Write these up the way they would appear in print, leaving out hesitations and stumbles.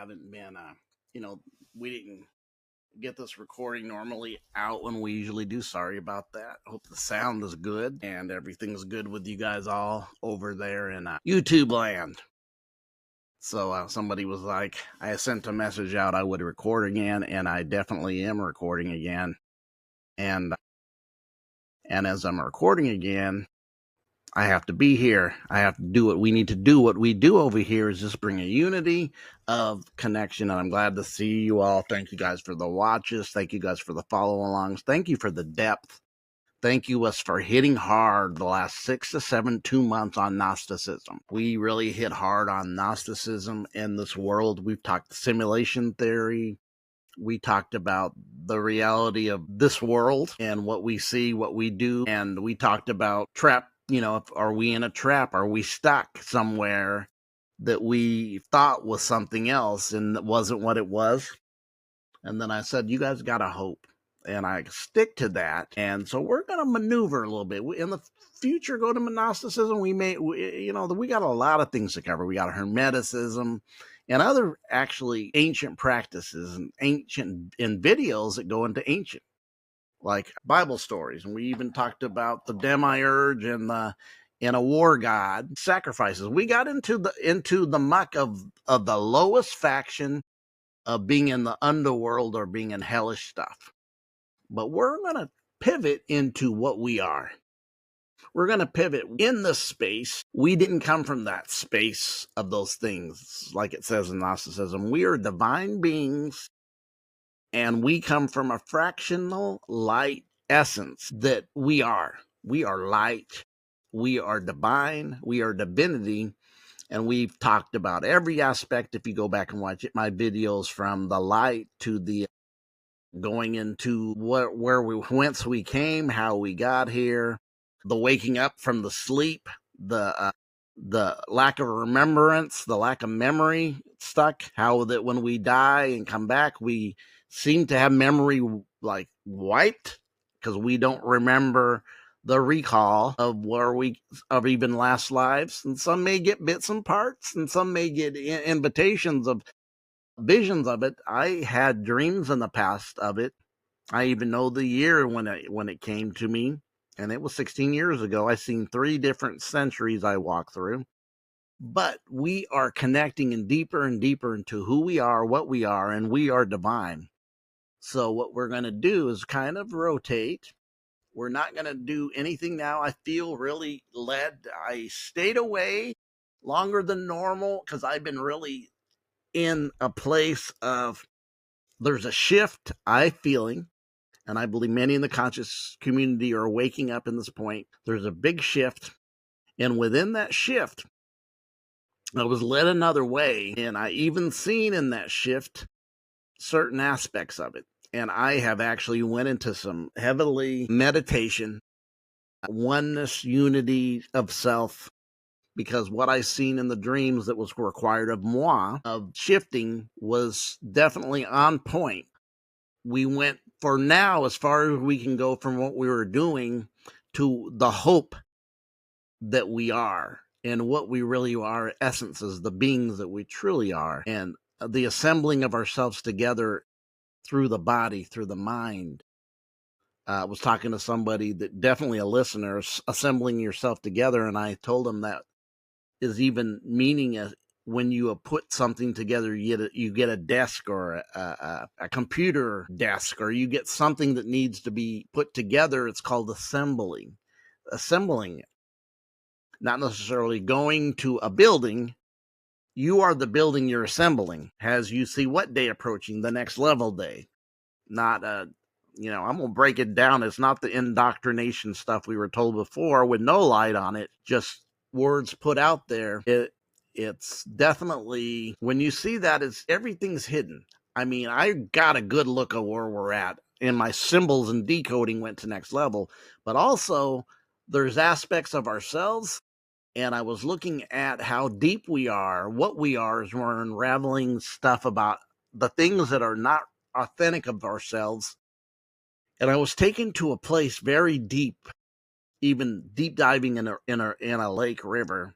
haven't been, we didn't get this recording normally out when we usually do. Sorry about that. Hope the sound is good and everything's good with you guys all over there in YouTube land. So somebody was like, I sent a message out I would record again, and I definitely am recording again. And as I'm recording again, I have to be here. I have to do what we need to do. What we do over here is just bring a unity of connection. And I'm glad to see you all. Thank you guys for the watches. Thank you guys for the follow alongs. Thank you for the depth. Thank you us for hitting hard the last 6 to 7, 2 months on Gnosticism. We really hit hard on Gnosticism in this world. We've talked simulation theory. We talked about the reality of this world and what we see, what we do. And we talked about trap. Are we in a trap? Are we stuck somewhere that we thought was something else and that wasn't what it was? And then I said, you guys got to hope. And I stick to that. And so we're going to maneuver a little bit. In the future, go to Gnosticism. We got a lot of things to cover. We got Hermeticism and other actually ancient practices and videos that go into ancient, like Bible stories. And we even talked about the demiurge and a war god sacrifices. We got into the muck of the lowest faction of being in the underworld or being in hellish stuff. But we're going to pivot into what we are. We're going to pivot in this space. We didn't come from that space of those things, like it says in Gnosticism. We are divine beings, and we come from a fractional light essence that we are. We are light. We are divine. We are divinity. And we've talked about every aspect. If you go back and watch my videos, from the light to the going into whence we came, how we got here, the waking up from the sleep, the lack of remembrance, the lack of memory stuck, how that when we die and come back, we seem to have memory like wiped because we don't remember the recall of even last lives. And some may get bits and parts, and some may get invitations of visions of it. I had dreams in the past of it. I even know the year when it came to me, and it was 16 years ago. I seen 3 different centuries I walked through. But we are connecting and deeper into who we are, what we are, and we are divine. So what we're going to do is kind of rotate. We're not going to do anything now. I feel really led. I stayed away longer than normal because I've been really in a place of, there's a shift I'm feeling, and I believe many in the conscious community are waking up in this point. There's a big shift, and within that shift, I was led another way, and I even seen in that shift certain aspects of it. And I have actually went into some heavily meditation, oneness, unity of self, because what I seen in the dreams that was required of moi, of shifting, was definitely on point. We went, for now, as far as we can go from what we were doing to the hope that we are and what we really are, essences, the beings that we truly are, and the assembling of ourselves together through the body, through the mind. I was talking to somebody that, definitely a listener, assembling yourself together, and I told them that is even meaning when you put something together, you get a desk or a computer desk, or you get something that needs to be put together. It's called assembling it. Not necessarily going to a building. You are the building you're assembling. As you see what day approaching, the next level day. Not I'm going to break it down. It's not the indoctrination stuff we were told before with no light on it, just words put out there. It's definitely, when you see that, everything's hidden. I mean, I got a good look of where we're at, and my symbols and decoding went to next level. But also, there's aspects of ourselves, and I was looking at how deep we are, what we are, as we're unraveling stuff about the things that are not authentic of ourselves. And I was taken to a place very deep, even deep diving in a lake river,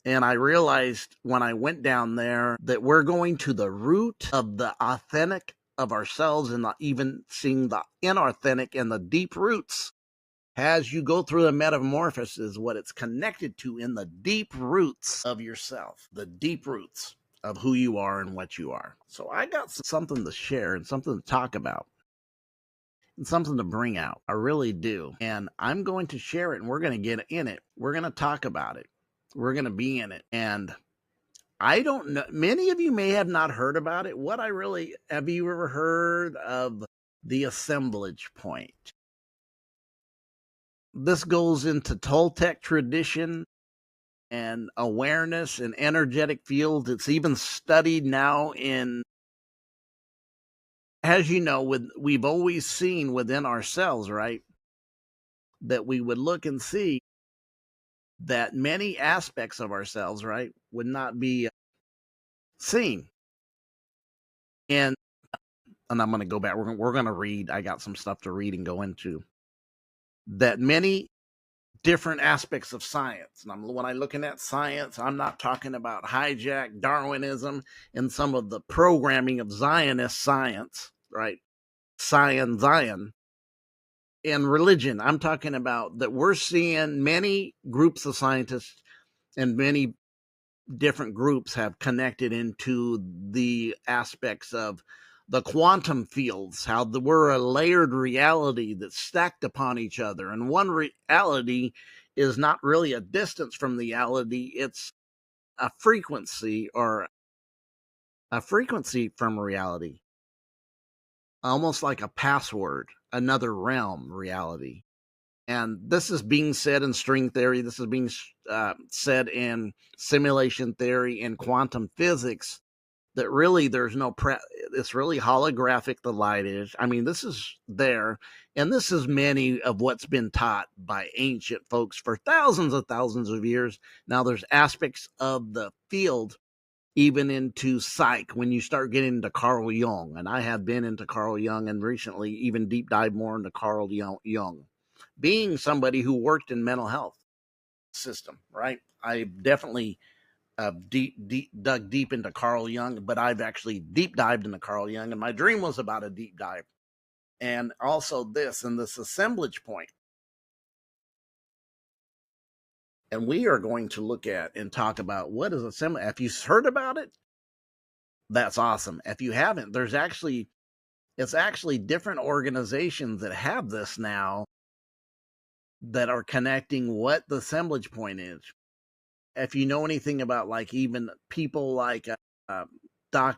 And I realized when I went down there that we're going to the root of the authentic of ourselves, and even seeing the inauthentic and the deep roots. As you go through the metamorphosis, what it's connected to in the deep roots of yourself, the deep roots of who you are and what you are. So I got something to share and something to talk about and something to bring out. I really do. And I'm going to share it, and we're going to get in it. We're going to talk about it. We're going to be in it. And I don't know. Many of you may have not heard about it. Have you ever heard of the assemblage point? This goes into Toltec tradition and awareness and energetic fields. It's even studied now in, as you know, we've always seen within ourselves, right? That we would look and see that many aspects of ourselves, right, would not be seen. And I'm going to go back. We're going to read. I got some stuff to read and go into that many different aspects of science. And when I'm looking at science, I'm not talking about hijack Darwinism and some of the programming of Zionist science, right? Zion, and religion. I'm talking about that we're seeing many groups of scientists and many different groups have connected into the aspects of the quantum fields, how we're a layered reality that's stacked upon each other. And one reality is not really a distance from reality, it's a frequency, or a frequency from reality, almost like a password, another realm reality. And this is being said in string theory. This is being said in simulation theory and quantum physics, that really there's no it's really holographic, the light is. I mean, this is there, and this is many of what's been taught by ancient folks for thousands of years. Now there's aspects of the field, even into psych, when you start getting into Carl Jung, and I have been into Carl Jung, and recently even deep dive more into Carl Jung, being somebody who worked in mental health system, right? I definitely dug deep into Carl Jung, but I've actually deep dived into Carl Jung, and my dream was about a deep dive. And also this assemblage point. And we are going to look at and talk about what is assemblage. If you've heard about it, that's awesome. If you haven't, it's actually different organizations that have this now that are connecting what the assemblage point is. If you know anything about, like, even people like Dr.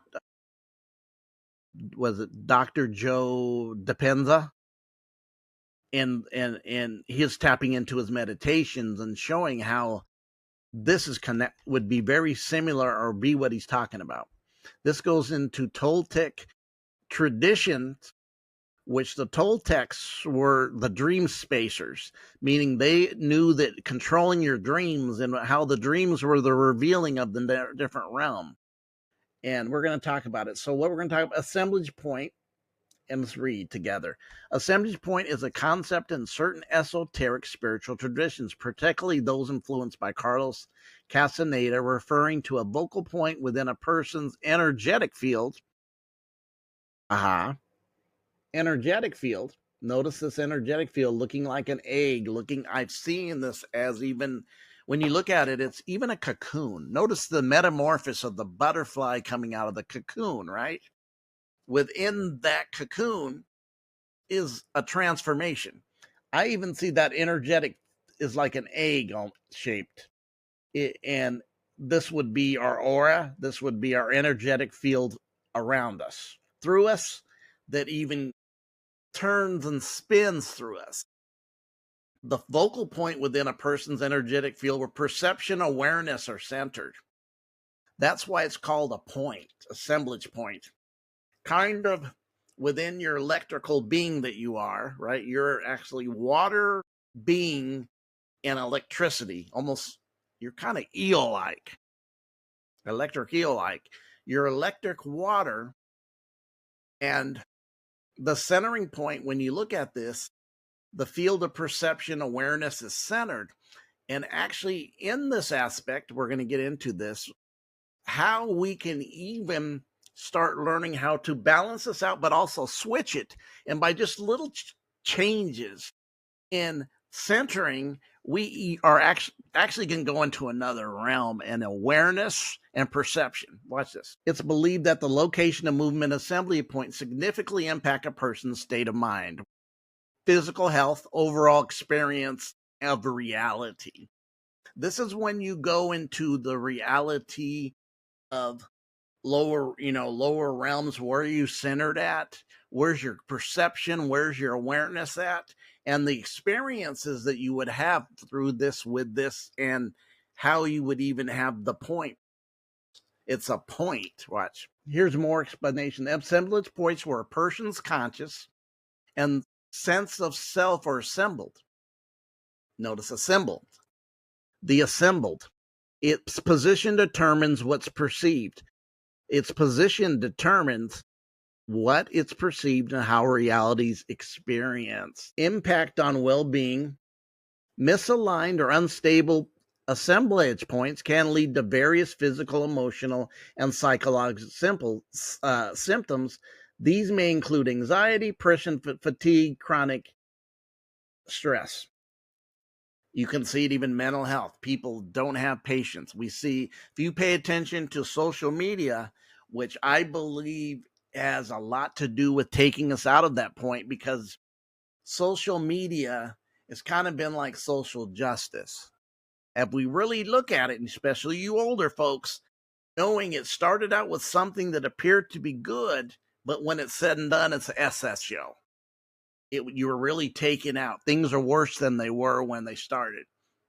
Joe Dispenza, and he's tapping into his meditations and showing how this is would be very similar, or be what he's talking about. This goes into Toltec traditions, which the Toltecs were the dream spacers, meaning they knew that controlling your dreams and how the dreams were the revealing of the different realm. And we're going to talk about it. So what we're going to talk about, assemblage point, and let's read together. Assemblage point is a concept in certain esoteric spiritual traditions, particularly those influenced by Carlos Castaneda, referring to a vocal point within a person's energetic field. Energetic field. Notice this energetic field looking like an egg. I've seen this as, even when you look at it, it's even a cocoon. Notice the metamorphosis of the butterfly coming out of the cocoon, right? Within that cocoon is a transformation. I even see that energetic is like an egg shaped. And this would be our aura. This would be our energetic field around us, through us, that even turns and spins through us. The focal point within a person's energetic field where perception, awareness are centered. That's why it's called a point, assemblage point. Kind of within your electrical being that you are, right? You're actually water being and electricity. Almost, you're kind of eel-like, electric eel-like. You're electric water, and the centering point, when you look at this, the field of perception awareness is centered. And actually, in this aspect, we're going to get into this, how we can even start learning how to balance this out, but also switch it. And by just little changes in centering, we are actually can go into another realm and awareness and perception. Watch this. It's believed that the location of movement assembly points significantly impact a person's state of mind, physical health, overall experience of reality. This is when you go into the reality of lower realms. Where are you centered at? Where's your perception? Where's your awareness at? And the experiences that you would have through this, with this, and how you would even have the point. It's a point. Watch. Here's more explanation. The assemblage points where a person's conscious and sense of self are assembled. Notice assembled. The assembled. Its position determines what's perceived. Its position determines what it's perceived and how reality's experienced. Impact on well-being. Misaligned or unstable assemblage points can lead to various physical, emotional, and psychological symptoms. These may include anxiety, depression, fatigue, chronic stress. You can see it even mental health. People don't have patience. We see, if you pay attention to social media, which I believe has a lot to do with taking us out of that point, because social media has kind of been like social justice. If we really look at it, and especially you older folks, knowing it started out with something that appeared to be good, but when it's said and done, it's an SS show. You were really taken out. Things are worse than they were when they started.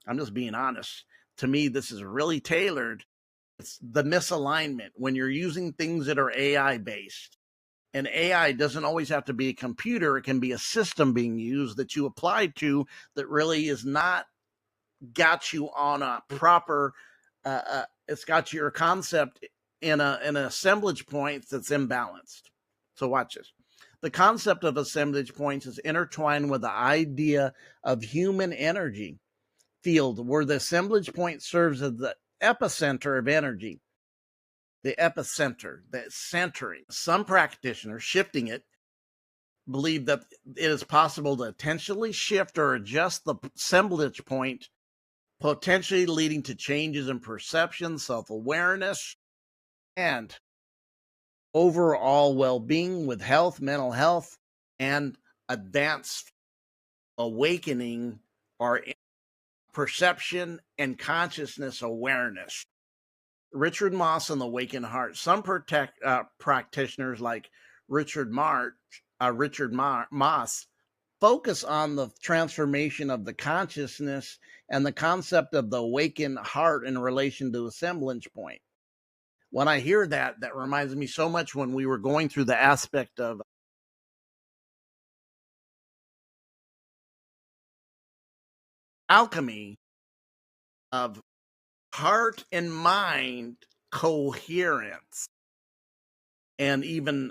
I'm just being honest. To me, this is really tailored. It's the misalignment when you're using things that are AI based. And AI doesn't always have to be a computer. It can be a system being used that you apply to that really is not got you on a proper, it's got your concept in an assemblage point that's imbalanced. So watch this. The concept of assemblage points is intertwined with the idea of human energy field, where the assemblage point serves as the epicenter of energy. The epicenter, the centering. Some practitioners, shifting it, believe that it is possible to intentionally shift or adjust the assemblage point, potentially leading to changes in perception, self-awareness, and overall well-being with health, mental health, and advanced awakening or perception and consciousness awareness. Richard Moss and the Awakened Heart. Some practitioners like Richard Moss focus on the transformation of the consciousness and the concept of the awakened heart in relation to assemblage point. When I hear that, that reminds me so much when we were going through the aspect of alchemy of heart and mind coherence. And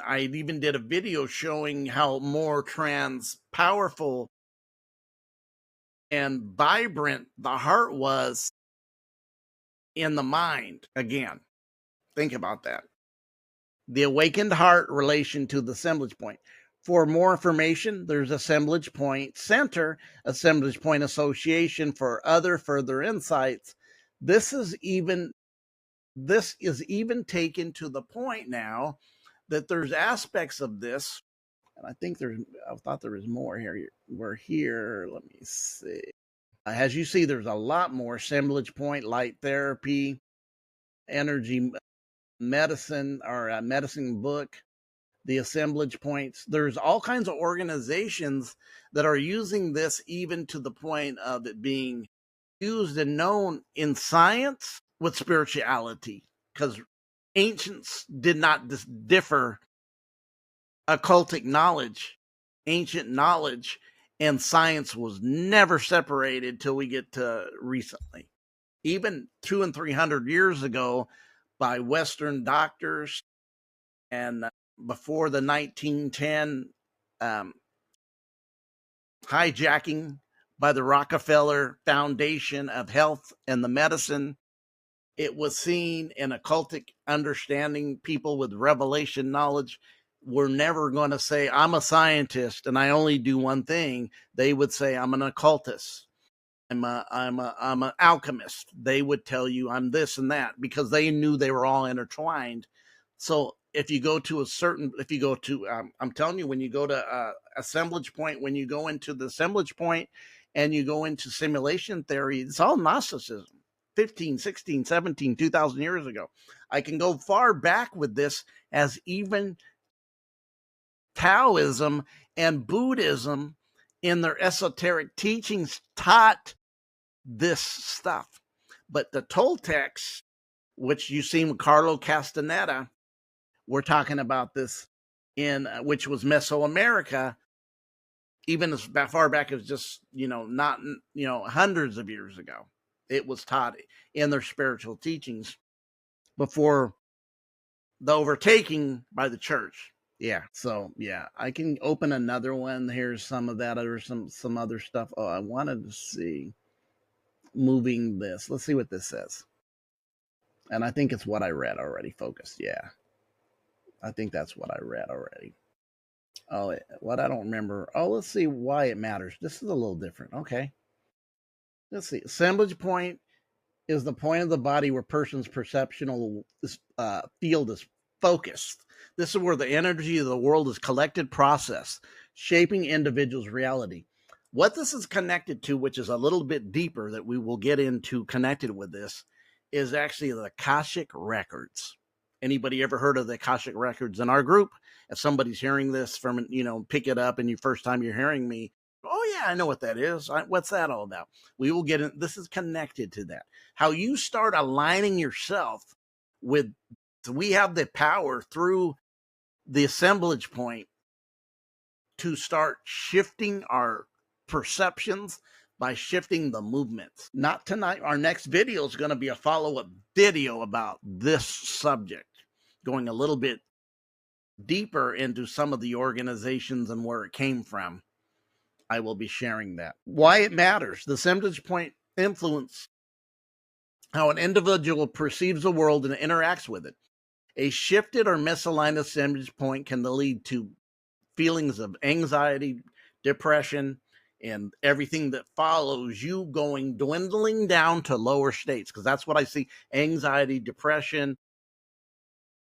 I even did a video showing how more powerful and vibrant the heart was in the mind. Again, think about that. The awakened heart relation to the assemblage point. For more information, there's Assemblage Point Center, Assemblage Point Association for other further insights. This is even taken to the point now that there's aspects of this, and I thought there was more here. We're here. Let me see. As you see, there's a lot more assemblage point, light therapy, energy medicine, or a medicine book, the assemblage points. There's all kinds of organizations that are using this even to the point of it being used and known in science with spirituality, because ancients did not differ. Occultic knowledge, ancient knowledge, and science was never separated till we get to recently. Even 200 and 300 years ago, by Western doctors, and before the 1910 hijacking by the Rockefeller Foundation of Health and the Medicine. It was seen in occultic understanding. People with revelation knowledge were never going to say, I'm a scientist and I only do one thing. They would say, I'm an occultist. I'm an alchemist. They would tell you I'm this and that because they knew they were all intertwined. So if you go to I'm telling you, when you go to assemblage point, when you go into the assemblage point and you go into simulation theory, it's all Gnosticism. 15, 16, 17, 2,000 years ago. I can go far back with this, as even Taoism and Buddhism in their esoteric teachings taught this stuff. But the Toltecs, which you see with Carlo Castaneda, we're talking about this in which was Mesoamerica, even as far back as just, not, hundreds of years ago. It was taught in their spiritual teachings before the overtaking by the church. Yeah. So yeah, I can open another one. Here's some of that, or some other stuff. Oh, I wanted to see moving this. Let's see what this says. And I think it's what I read already. Focused. Yeah. I think that's what I read already. Oh, what I don't remember. Oh, let's see why it matters. This is a little different. Okay. Let's see. Assemblage point is the point of the body where person's perceptual field is focused. This is where the energy of the world is collected, processed, shaping individuals' reality. What this is connected to, which is a little bit deeper that we will get into connected with this, is actually the Akashic records. Anybody ever heard of the Akashic records in our group? If somebody's hearing this from, pick it up and your first time you're hearing me, oh yeah, I know what that is. What's that all about? We will get in. This is connected to that. How you start aligning yourself with, we have the power through the assemblage point to start shifting our perceptions by shifting the movements. Not tonight. Our next video is going to be a follow-up video about this subject, going a little bit deeper into some of the organizations and where it came from. I will be sharing that. Why it matters. The assemblage point influence how an individual perceives the world and interacts with it. A shifted or misaligned assemblage point can lead to feelings of anxiety, depression, and everything that follows, you dwindling down to lower states. Because that's what I see. Anxiety, depression,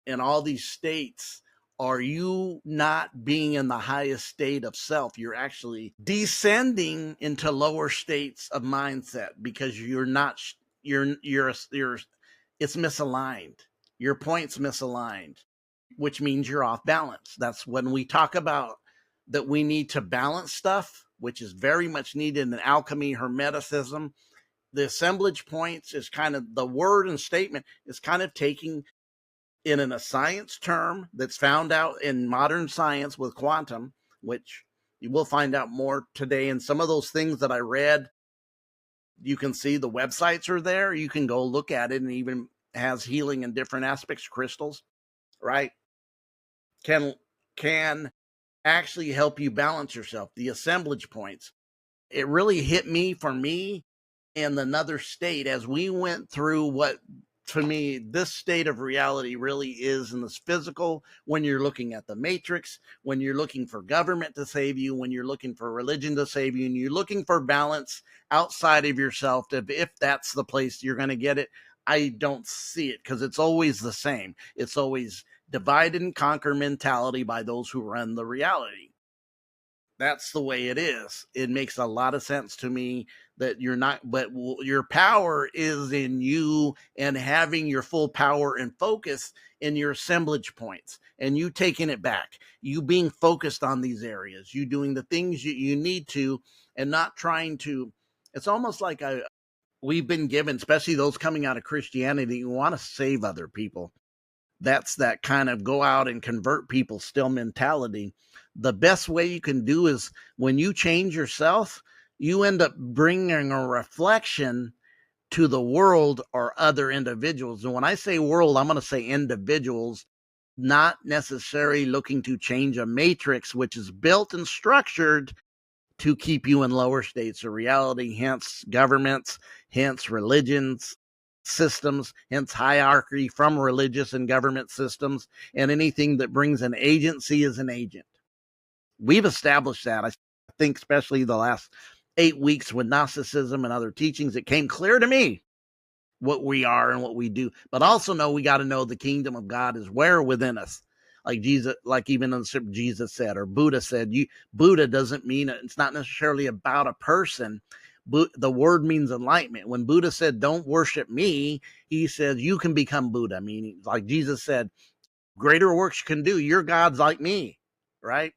and all these states are you not being in the highest state of self. You're actually descending into lower states of mindset because you're not, it's misaligned. Your point's misaligned, which means you're off balance. That's when we talk about that we need to balance stuff, which is very much needed in alchemy, hermeticism. The assemblage points is kind of the word and statement is kind of taking in a science term that's found out in modern science with quantum, which you will find out more today. And some of those things that I read, you can see the websites are there. You can go look at it, and even has healing in different aspects, crystals, right? Can actually help you balance yourself. The assemblage points. It really hit me in another state as we went through what, to me, this state of reality really is in this physical, when you're looking at the matrix, when you're looking for government to save you, when you're looking for religion to save you, and you're looking for balance outside of yourself, if that's the place you're going to get it. I don't see it, because it's always the same. It's always divide and conquer mentality by those who run the reality. That's the way it is. It makes a lot of sense to me that you're not, but your power is in you and having your full power and focus in your assemblage points, and you taking it back, you being focused on these areas, you doing the things you need to, and not trying to. It's almost like we've been given, especially those coming out of Christianity, you want to save other people. That's that kind of go out and convert people still mentality. The best way you can do is when you change yourself, you end up bringing a reflection to the world or other individuals. And when I say world, I'm going to say individuals, not necessarily looking to change a matrix, which is built and structured to keep you in lower states of reality, hence governments, hence religions, systems, hence hierarchy from religious and government systems, and anything that brings an agency is an agent. We've established that. I think especially the last 8 weeks with Gnosticism and other teachings, it came clear to me what we are and what we do. But also know we got to know the kingdom of God is where within us. Like Jesus, like even in the Jesus said, or Buddha said, Buddha doesn't mean it's not necessarily about a person. The word means enlightenment. When Buddha said, don't worship me, he said, you can become Buddha. Meaning, like Jesus said, greater works you can do. Your God's like me, right?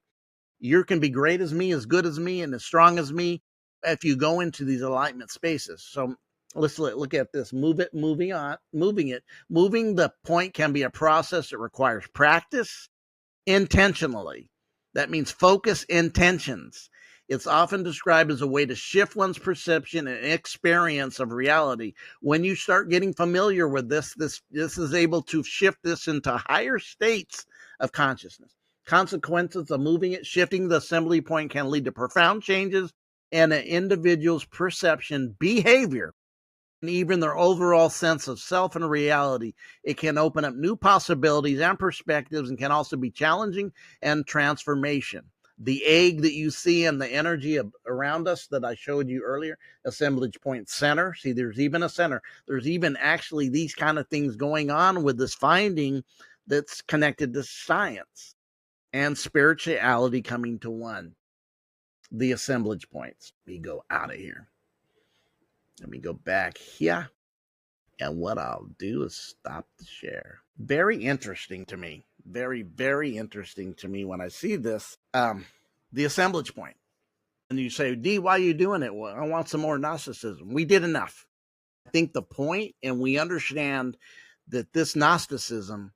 You can be great as me, as good as me, and as strong as me if you go into these enlightenment spaces. So let's look at this. Moving it. Moving the point can be a process that requires practice intentionally. That means focus intentions. It's often described as a way to shift one's perception and experience of reality. When you start getting familiar with this is able to shift this into higher states of consciousness. Consequences of moving it, shifting the assembly point can lead to profound changes in an individual's perception, behavior, and even their overall sense of self and reality. It can open up new possibilities and perspectives and can also be challenging and transformation. The egg that you see and the energy around us that I showed you earlier, assemblage point center. See, there's even a center. There's even actually these kind of things going on with this finding that's connected to science and spirituality coming to one. The assemblage points. We go out of here. Let me go back here. And what I'll do is stop the share. Very interesting to me. Very, very interesting to me when I see this. The assemblage point. And you say, D, why are you doing it? Well, I want some more Gnosticism. We did enough. I think the point, and we understand that this Gnosticism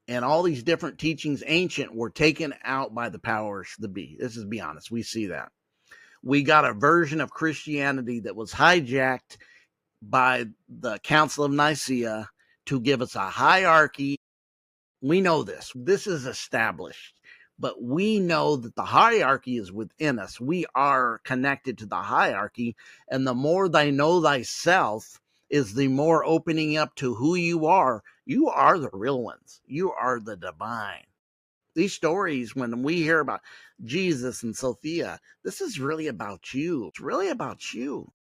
and all these different teachings, ancient, were taken out by the powers that be. This is be honest. We see that. We got a version of Christianity that was hijacked by the Council of Nicaea to give us a hierarchy. We know this. This is established. But we know that the hierarchy is within us. We are connected to the hierarchy. And the more thy know thyself is the more opening up to who you are. You are the real ones. You are the divine. These stories, when we hear about Jesus and Sophia, this is really about you. It's really about you.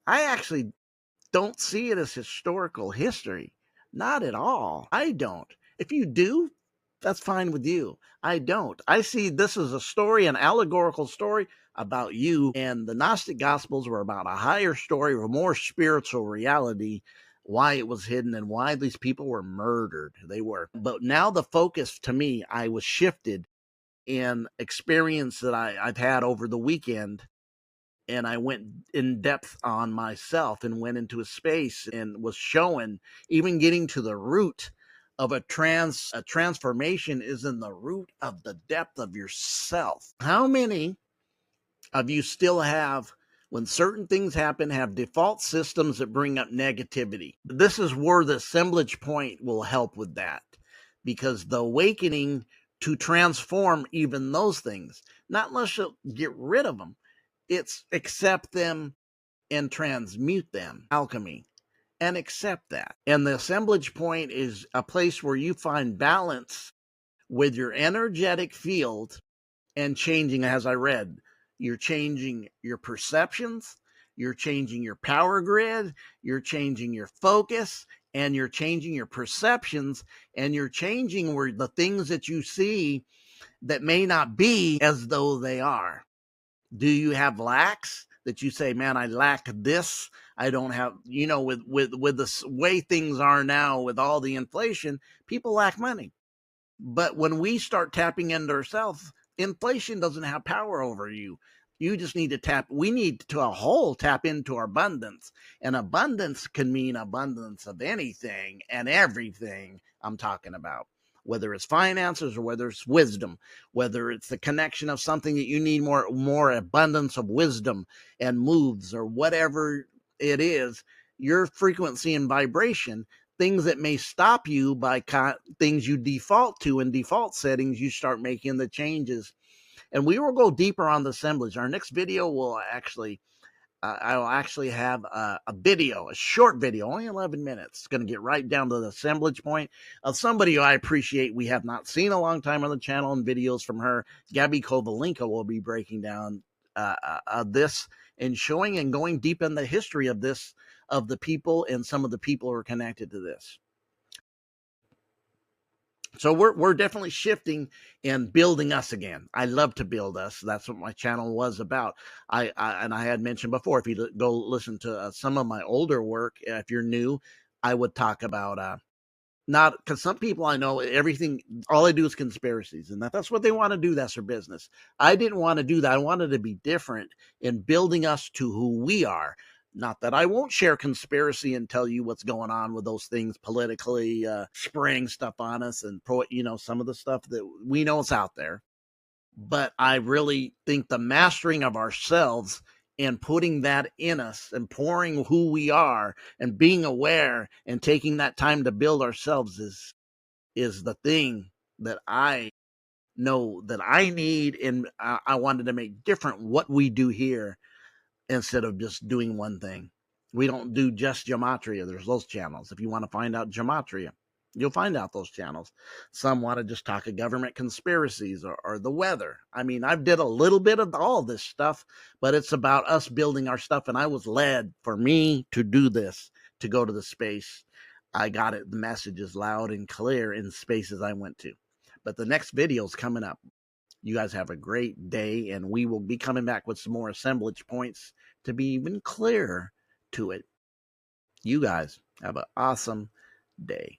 I actually don't see it as historical history. Not at all. I don't. If you do, that's fine with you. I don't. I see this as a story, an allegorical story about you. And the Gnostic Gospels were about a higher story, a more spiritual reality, why it was hidden and why these people were murdered. They were. But now the focus to me, I was shifted in experience that I've had over the weekend. And I went in depth on myself and went into a space and was showing, even getting to the root of a transformation is in the root of the depth of yourself. How many of you still have, when certain things happen, have default systems that bring up negativity? This is where the assemblage point will help with that, because the awakening to transform even those things, not unless you get rid of them, it's accept them and transmute them. Alchemy. And accept that. And the assemblage point is a place where you find balance with your energetic field and changing, as I read, you're changing your perceptions, you're changing your power grid, you're changing your focus, and you're changing your perceptions, and you're changing where the things that you see that may not be as though they are. Do you have lacks that you say, man, I lack this? I don't have, with the way things are now with all the inflation, people lack money. But when we start tapping into ourselves, inflation doesn't have power over you. You just need to we need to tap into our abundance. And abundance can mean abundance of anything and everything I'm talking about. Whether it's finances or whether it's wisdom, whether it's the connection of something that you need more abundance of wisdom and moves or whatever it is, your frequency and vibration, things that may stop you by things you default to in default settings, you start making the changes And we will go deeper on the assemblage. Our next video will actually I will actually have a video, a short video, only 11 minutes. It's going to get right down to the assemblage point of somebody who I appreciate we have not seen a long time on the channel, and videos from her. Gabby Kovalenko will be breaking down this and showing and going deep in the history of this, of the people and some of the people who are connected to this. So we're definitely shifting and building us again. I love to build us. That's what my channel was about. And I had mentioned before, if you go listen to some of my older work, if you're new, I would talk about not, because some people I know, everything, all they do is conspiracies, and that's what they want to do. That's their business. I didn't want to do that. I wanted to be different in building us to who we are. Not that I won't share conspiracy and tell you what's going on with those things politically, spraying stuff on us, and some of the stuff that we know is out there. But I really think the mastering of ourselves and putting that in us and pouring who we are and being aware and taking that time to build ourselves is the thing that I know that I need. And I wanted to make different what we do here instead of just doing one thing. We don't do just gematria. There's those channels. If you want to find out gematria, you'll find out those channels. Some want to just talk of government conspiracies or the weather. I mean, I've did a little bit of all this stuff, but it's about us building our stuff. And I was led for me to do this, to go to the space. I got it. The message is loud and clear in spaces I went to. But the next video is coming up. You guys have a great day, and we will be coming back with some more assemblage points to be even clearer to it. You guys have an awesome day.